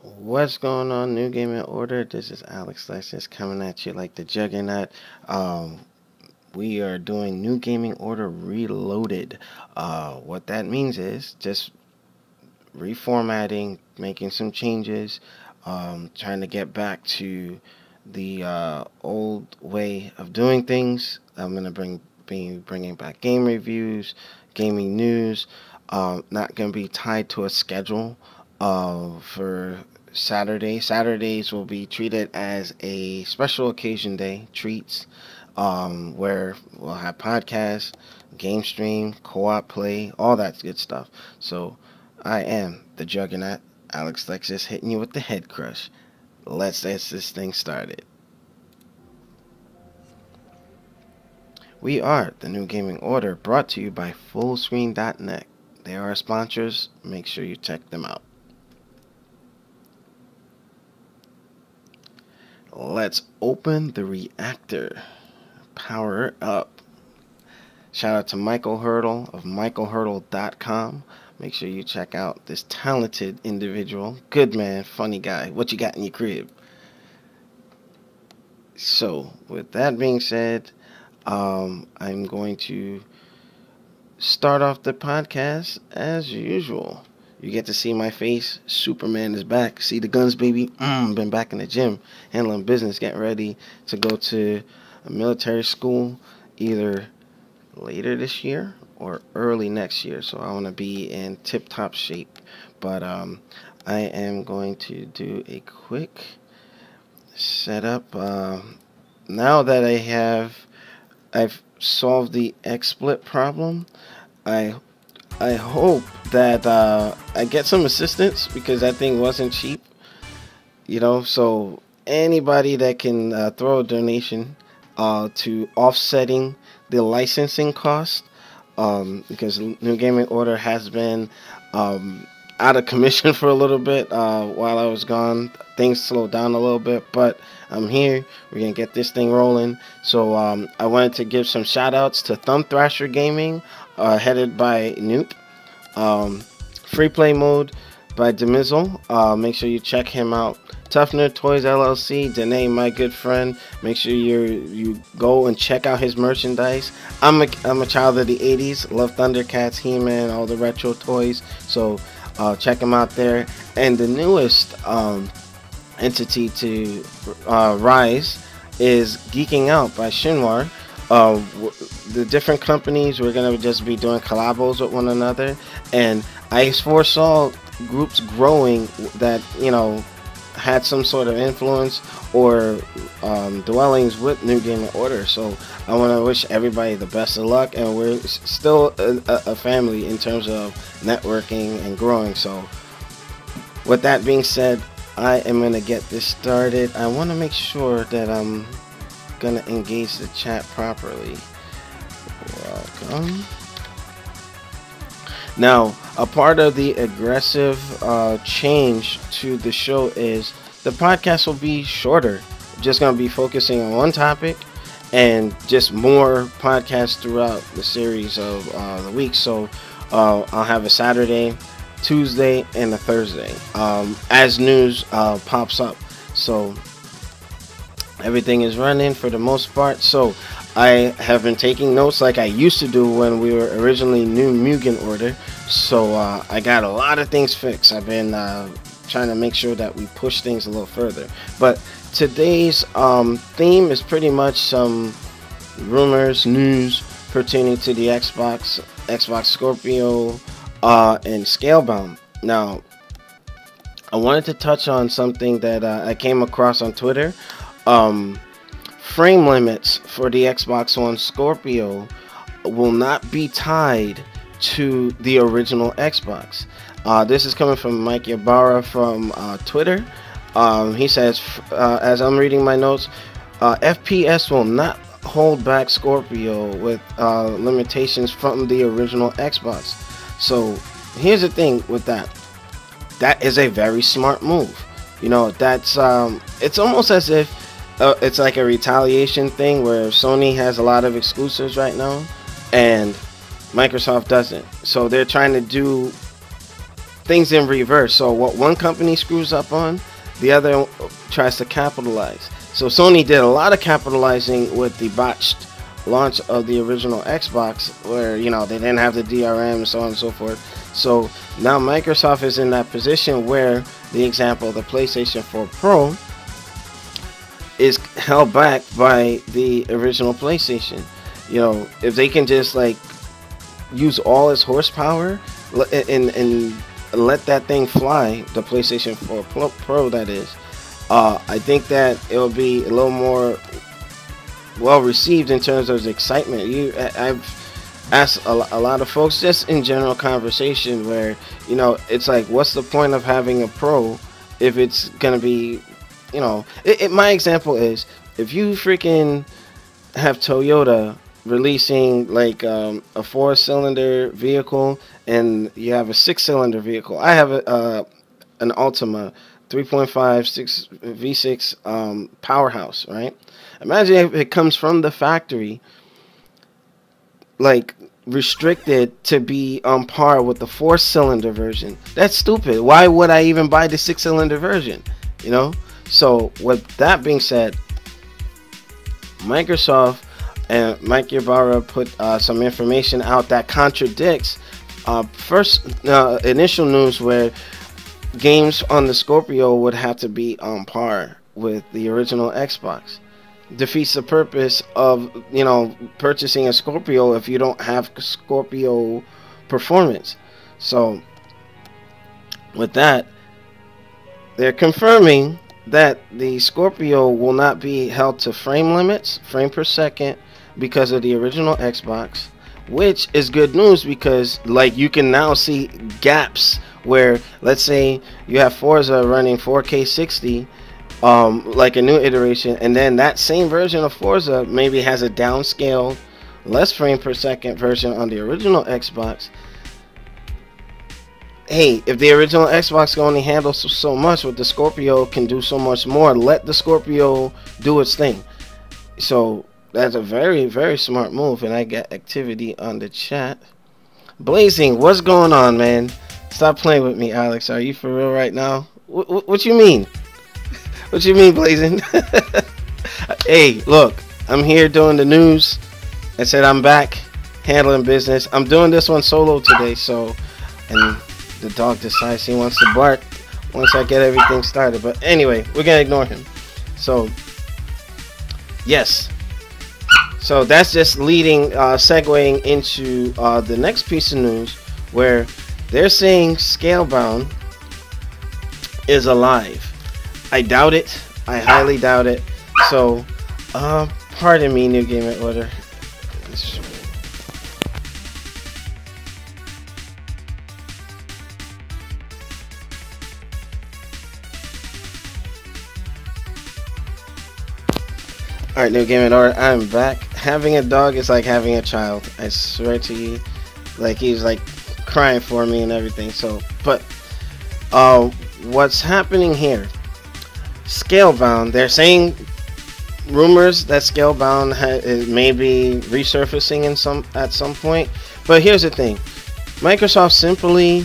What's going on, New Gaming Order? This is Alex Lexus coming at you like the juggernaut. We are doing New Gaming Order Reloaded. What that means is just reformatting, making some changes, trying to get back to the old way of doing things. I'm gonna be bringing back game reviews, gaming news. Not gonna be tied to a schedule. For Saturday, Saturdays will be treated as a special occasion day, treats, where we'll have podcasts, game stream, co-op play, all that good stuff. So I am the juggernaut, Alex Lexus, hitting you with the head crush. Let's get this thing started. We are the New Gaming Order, brought to you by Fullscreen.net. They are our sponsors. Make sure you check them out. Let's open the reactor. Power up. Shout out to Michael Hurdle of michaelhurdle.com. Make sure you check out this talented individual. Good man, funny guy. What you got in your crib? So, with that being said, I'm going to start off the podcast as usual. You get to see my face. Superman is back. See the guns, baby. Been back in the gym, handling business, getting ready to go to a military school either later this year or early next year. So I want to be in tip-top shape. But I am going to do a quick setup. Now that I've solved the XSplit problem, I hope that I get some assistance because that thing wasn't cheap, so anybody that can throw a donation to offsetting the licensing cost, because New Gaming Order has been out of commission for a little bit while I was gone. Things slowed down a little bit, but I'm here. We're going to get this thing rolling. So I wanted to give some shout outs to Thumb Thrasher Gaming, headed by Noop. Free Play Mode by Demizzle. Make sure you check him out. Tough Nerd Toys LLC, Danae, my good friend. Make sure you go and check out his merchandise. I'm a child of the 80s. Love Thundercats, He-Man, all the retro toys. So check him out there. And the newest entity to rise is Geeking Out by Shinwar. The different companies, we're going to just be doing collabos with one another. And I foresaw groups growing that, had some sort of influence or dwellings with New Gaming Order. So I want to wish everybody the best of luck, and we're still a family in terms of networking and growing. So with that being said, I am going to get this started. I want to make sure that I'm going to engage the chat properly. Welcome. Now, a part of the aggressive change to the show is the podcast will be shorter. Just going to be focusing on one topic and just more podcasts throughout the series of the week. So I'll have a Saturday, Tuesday, and a Thursday as news pops up. So everything is running for the most part. So I have been taking notes like I used to do when we were originally New Mugen Order. So I got a lot of things fixed. I've been trying to make sure that we push things a little further. But today's theme is pretty much some rumors, news pertaining to the Xbox Scorpio, and Scalebound. Now, I wanted to touch on something that I came across on Twitter. Frame limits for the Xbox One Scorpio will not be tied to the original Xbox. This is coming from Mike Ybarra from Twitter. He says, as I'm reading my notes, FPS will not hold back Scorpio with limitations from the original Xbox. So here's the thing with that. That is a very smart move. That's it's almost as if it's like a retaliation thing where Sony has a lot of exclusives right now and Microsoft doesn't. So they're trying to do things in reverse. So what one company screws up on, the other tries to capitalize. So Sony did a lot of capitalizing with the botched launch of the original Xbox, where they didn't have the DRM, so on and so forth. So now Microsoft is in that position where the example, the PlayStation 4 Pro, is held back by the original PlayStation. If they can just like use all its horsepower and let that thing fly, the PlayStation 4 Pro that is, I think that it will be a little more well received in terms of excitement. I've asked a lot of folks just in general conversation where it's like, what's the point of having a Pro if it's gonna be, my example is, if you freaking have Toyota releasing like a 4-cylinder vehicle and you have a 6-cylinder vehicle. I have an Altima 3.5 V6 powerhouse, right? Imagine if it comes from the factory, like restricted to be on par with the 4-cylinder version. That's stupid. Why would I even buy the 6-cylinder version? So with that being said, Microsoft and Mike Ybarra put some information out that contradicts first initial news where games on the Scorpio would have to be on par with the original Xbox. Defeats the purpose of purchasing a Scorpio if you don't have Scorpio performance. So with that, they're confirming that the Scorpio will not be held to frame limits, frame per second, because of the original Xbox, which is good news because like you can now see gaps where, let's say you have Forza running 4K 60, like a new iteration, and then that same version of Forza maybe has a downscaled, less frame per second version on the original Xbox. Hey, if the original Xbox can only handle so much, what the Scorpio can do so much more. Let the Scorpio do its thing. So that's a very, very smart move. And I got activity on the chat. Blazing, what's going on, man? Stop playing with me, Alex. Are you for real right now? What you mean? What you mean, Blazing? Hey, look, I'm here doing the news. I said I'm back handling business. I'm doing this one solo today, so, and the dog decides he wants to bark once I get everything started. But anyway, we're gonna ignore him. So yes, so that's just segueing into the next piece of news, where they're saying Scalebound is alive. I doubt it. I highly doubt it. So pardon me, Newgamingorder. Alright, Newgamingorder, I'm back. Having a dog is like having a child. I swear to you. Like, he's like crying for me and everything. So, but what's happening here? Scalebound, they're saying rumors that Scalebound may be resurfacing at some point. But here's the thing. Microsoft simply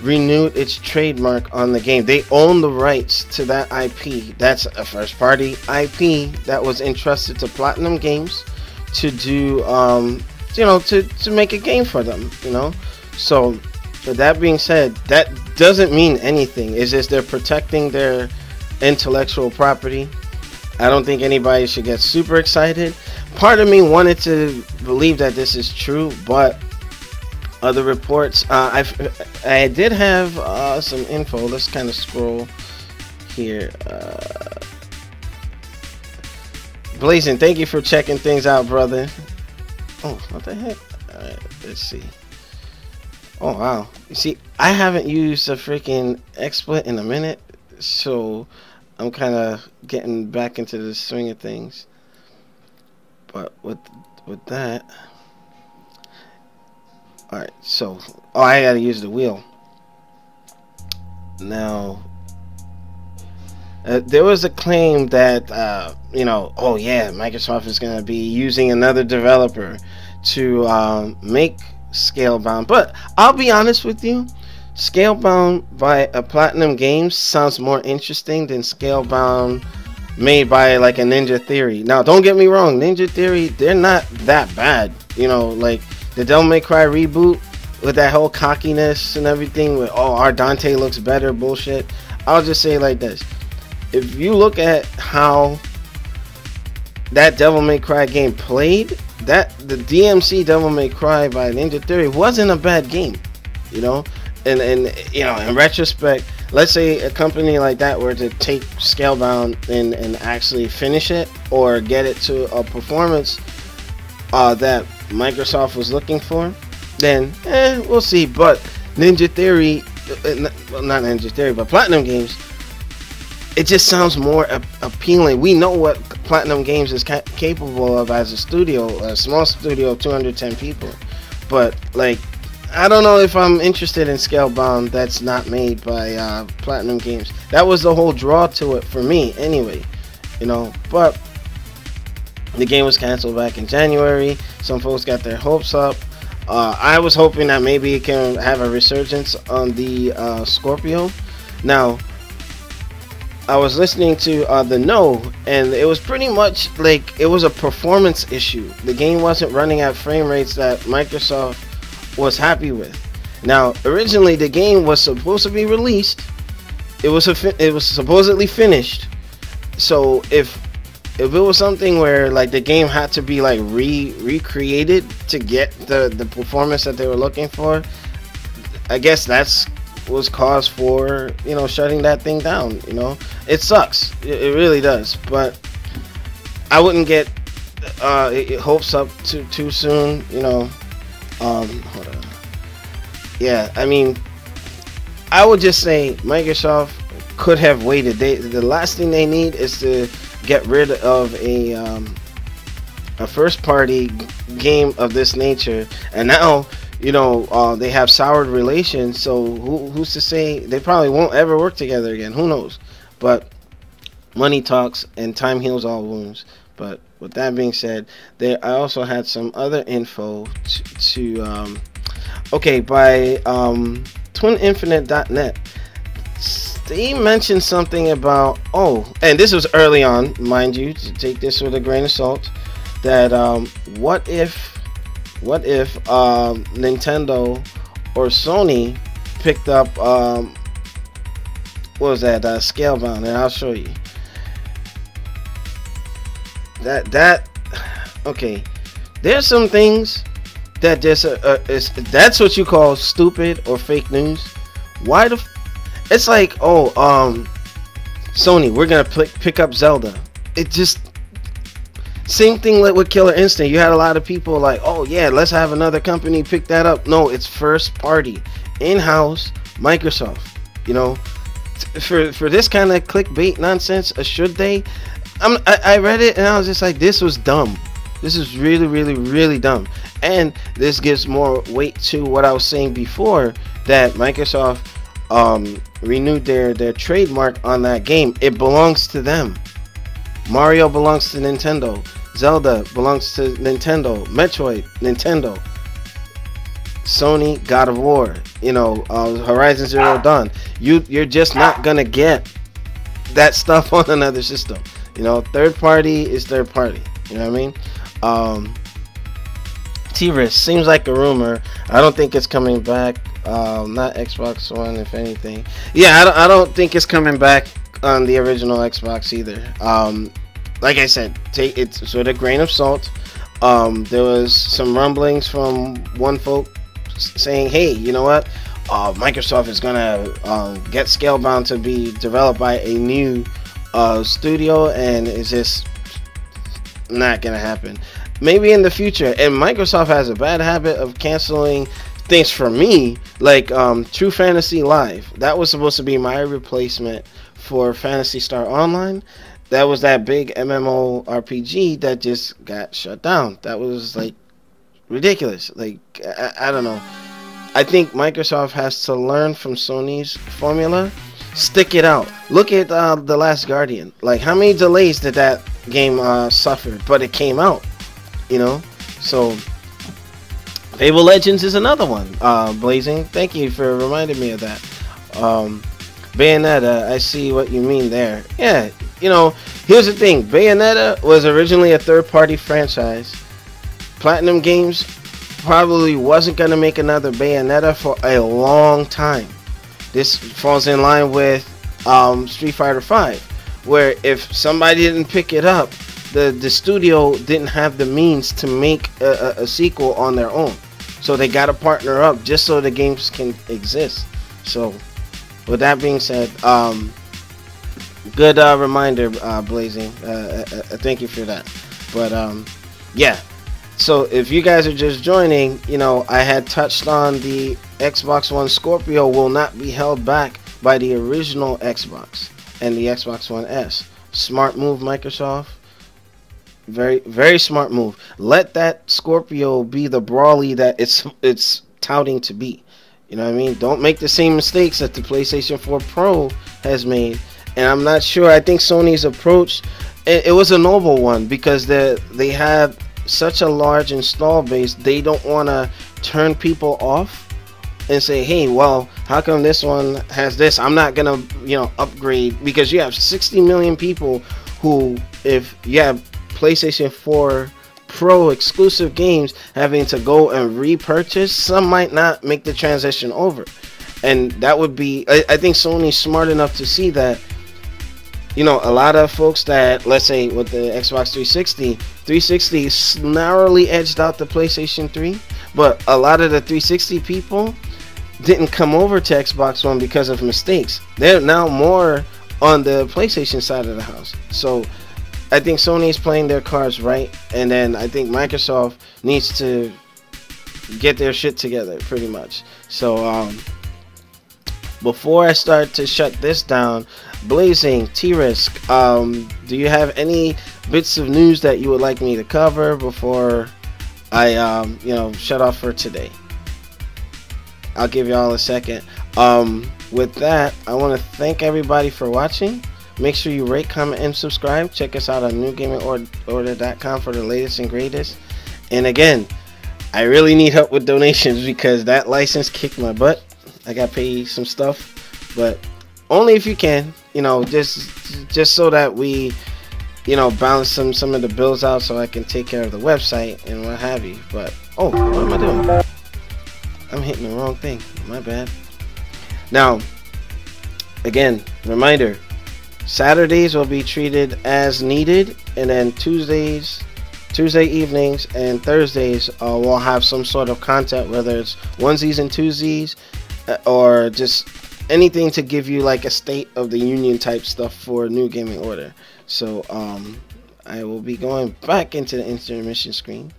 renewed its trademark on the game. They own the rights to that IP. That's a first party IP that was entrusted to Platinum Games to do to make a game for them, So with that being said, that doesn't mean anything. It's just they're protecting their intellectual property. I don't think anybody should get super excited. Part of me wanted to believe that this is true, but other reports, I did have some info. Let's kind of scroll here. Blazing, thank you for checking things out, brother. Oh, what the heck? Alright, let's see. Oh wow, you see, I haven't used a freaking XSplit in a minute, so I'm kind of getting back into the swing of things. But with that, alright, so I gotta use the wheel now. There was a claim that oh yeah, Microsoft is gonna be using another developer to make Scalebound, but I'll be honest with you, Scalebound by a Platinum Games sounds more interesting than Scalebound made by like a Ninja Theory. Now, don't get me wrong, Ninja Theory, they're not that bad. You know, like the Devil May Cry reboot with that whole cockiness and everything with, oh, our Dante looks better bullshit. I'll just say it like this. If you look at how that Devil May Cry game played, that the DMC Devil May Cry by Ninja Theory wasn't a bad game, you know. And you know, in retrospect, let's say a company like that were to take Scalebound and actually finish it or get it to a performance that Microsoft was looking for, then we'll see. But Ninja Theory, well, not Ninja Theory, but Platinum Games, it just sounds more appealing. We know what Platinum Games is capable of as a studio, a small studio of 210 people. But like, I don't know if I'm interested in Scalebound that's not made by Platinum Games. That was the whole draw to it for me anyway, you know. But the game was canceled back in January. Some folks got their hopes up. I was hoping that maybe it can have a resurgence on the Scorpio. Now, I was listening to the No, and it was pretty much like it was a performance issue. The game wasn't running at frame rates that Microsoft was happy with. Now, originally the game was supposed to be released. It was supposedly finished. So if it was something where like the game had to be like recreated to get the performance that they were looking for, I guess that's was cause for, you know, shutting that thing down. You know, it sucks. It really does. But I wouldn't get hopes up too soon. You know. Hold on. Yeah, I mean, I would just say Microsoft could have waited. The last thing they need is to get rid of a first-party game of this nature, and now, you know, they have soured relations. So who's to say they probably won't ever work together again? Who knows? But money talks, and time heals all wounds. But with that being said, I also had some other info by twininfinite.net. They mentioned something about, and this was early on, mind you, to take this with a grain of salt, that what if Nintendo or Sony picked up Scalebound, and I'll show you. Okay, there's some things that just that's what you call stupid or fake news. Why it's like, Sony, we're gonna pick up Zelda. It just, same thing with Killer Instinct. You had a lot of people like, oh yeah, let's have another company pick that up. No, it's first party, in-house, Microsoft. You know, for this kind of clickbait nonsense, should they? I read it and I was just like, this was dumb. This is really, really, really dumb. And this gives more weight to what I was saying before, that Microsoft renewed their trademark on that game. It belongs to them. Mario belongs to Nintendo. Zelda belongs to Nintendo. Metroid, Nintendo. Sony, God of War. You know, Horizon Zero Dawn. You're just not gonna get that stuff on another system. You know, third party is third party. You know what I mean? T-Risk seems like a rumor. I don't think it's coming back. Not Xbox One, if anything. Yeah, I don't think it's coming back on the original Xbox either. Like I said, take it with a grain of salt. There was some rumblings from one folk saying, hey, you know what? Microsoft is gonna get Scalebound to be developed by a new studio, and it's just not gonna happen. Maybe in the future. And Microsoft has a bad habit of canceling things for me, like True Fantasy Live. That was supposed to be my replacement for Phantasy Star Online. That was that big MMORPG that just got shut down. That was like ridiculous. Like, I don't know. I think Microsoft has to learn from Sony's formula. Stick it out. Look at The Last Guardian. Like, how many delays did that game suffer? But it came out, you know? So, Fable Legends is another one. Blazing, thank you for reminding me of that. Bayonetta, I see what you mean there. Yeah, here's the thing. Bayonetta was originally a third-party franchise. Platinum Games probably wasn't going to make another Bayonetta for a long time. This falls in line with Street Fighter V, where if somebody didn't pick it up, the studio didn't have the means to make a sequel on their own. So they got to partner up just so the games can exist. So with that being said, good reminder, Blazing. Thank you for that. But yeah. So if you guys are just joining, I had touched on the Xbox One Scorpio will not be held back by the original Xbox and the Xbox One S. Smart move, Microsoft. Very, very smart move. Let that Scorpio be the brawly that it's touting to be. You know what I mean? Don't make the same mistakes that the PlayStation 4 Pro has made. And I'm not sure. I think Sony's approach, it was a noble one, because they have such a large install base. They don't want to turn people off and say, hey, well, how come this one has this? I'm not gonna upgrade, because you have 60 million people who, if you have PlayStation 4 Pro exclusive games, having to go and repurchase, some might not make the transition over. And that would be, I think Sony's smart enough to see that, a lot of folks that, let's say with the Xbox 360 narrowly edged out the PlayStation 3, but a lot of the 360 people didn't come over to Xbox One because of mistakes. They're now more on the PlayStation side of the house. So I think Sony is playing their cards right, and then I think Microsoft needs to get their shit together, pretty much. So before I start to shut this down, Blazing, T-Risk, do you have any bits of news that you would like me to cover before I shut off for today? I'll give y'all a second. With that, I want to thank everybody for watching. Make sure you rate, comment, and subscribe. Check us out on Newgamingorder.com for the latest and greatest. And again, I really need help with donations, because that license kicked my butt. I got to pay some stuff, but only if you can. Just so that we, balance some of the bills out, so I can take care of the website and what have you. But oh, what am I doing? I'm hitting the wrong thing. My bad. Now, again, reminder. Saturdays will be treated as needed, and then Tuesday evenings and Thursdays we'll have some sort of content, whether it's onesies and twosies or just anything to give you like a state of the union type stuff for New Gaming Order. So I will be going back into the intermission screen.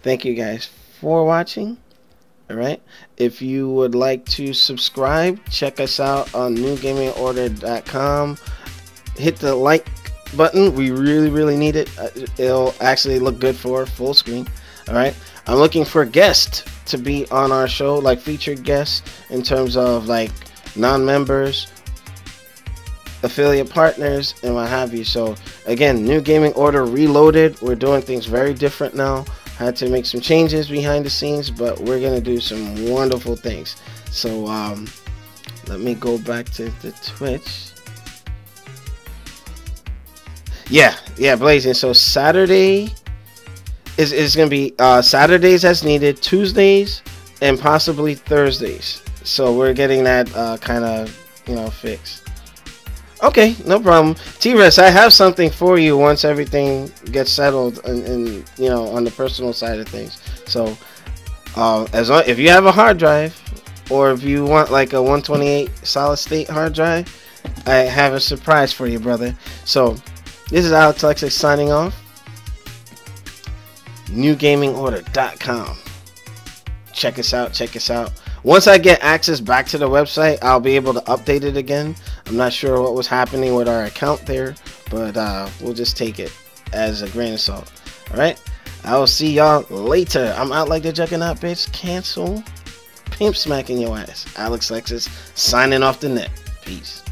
Thank you guys for watching. Alright, if you would like to subscribe, check us out on Newgamingorder.com. Hit the like button. We really need it. It'll actually look good for full screen. Alright, I'm looking for guests to be on our show, like featured guests in terms of like non-members, affiliate partners, and what have you. So again, New Gaming Order Reloaded. We're doing things very different now. Had to make some changes behind the scenes, but we're gonna do some wonderful things. So let me go back to the Twitch. Yeah, Blazing. So Saturday is gonna be Saturdays as needed, Tuesdays, and possibly Thursdays. So we're getting that kind of fixed. Okay, no problem. T-Rex, I have something for you once everything gets settled and on the personal side of things. So if you have a hard drive, or if you want like a 128 solid state hard drive, I have a surprise for you, brother. So this is Alex Lexus signing off. Newgamingorder.com. Check us out. Once I get access back to the website, I'll be able to update it again. I'm not sure what was happening with our account there, but we'll just take it as a grain of salt. Alright? I will see y'all later. I'm out like the juggernaut, bitch. Cancel. Pimp smacking your ass. Alex Lexus signing off the net. Peace.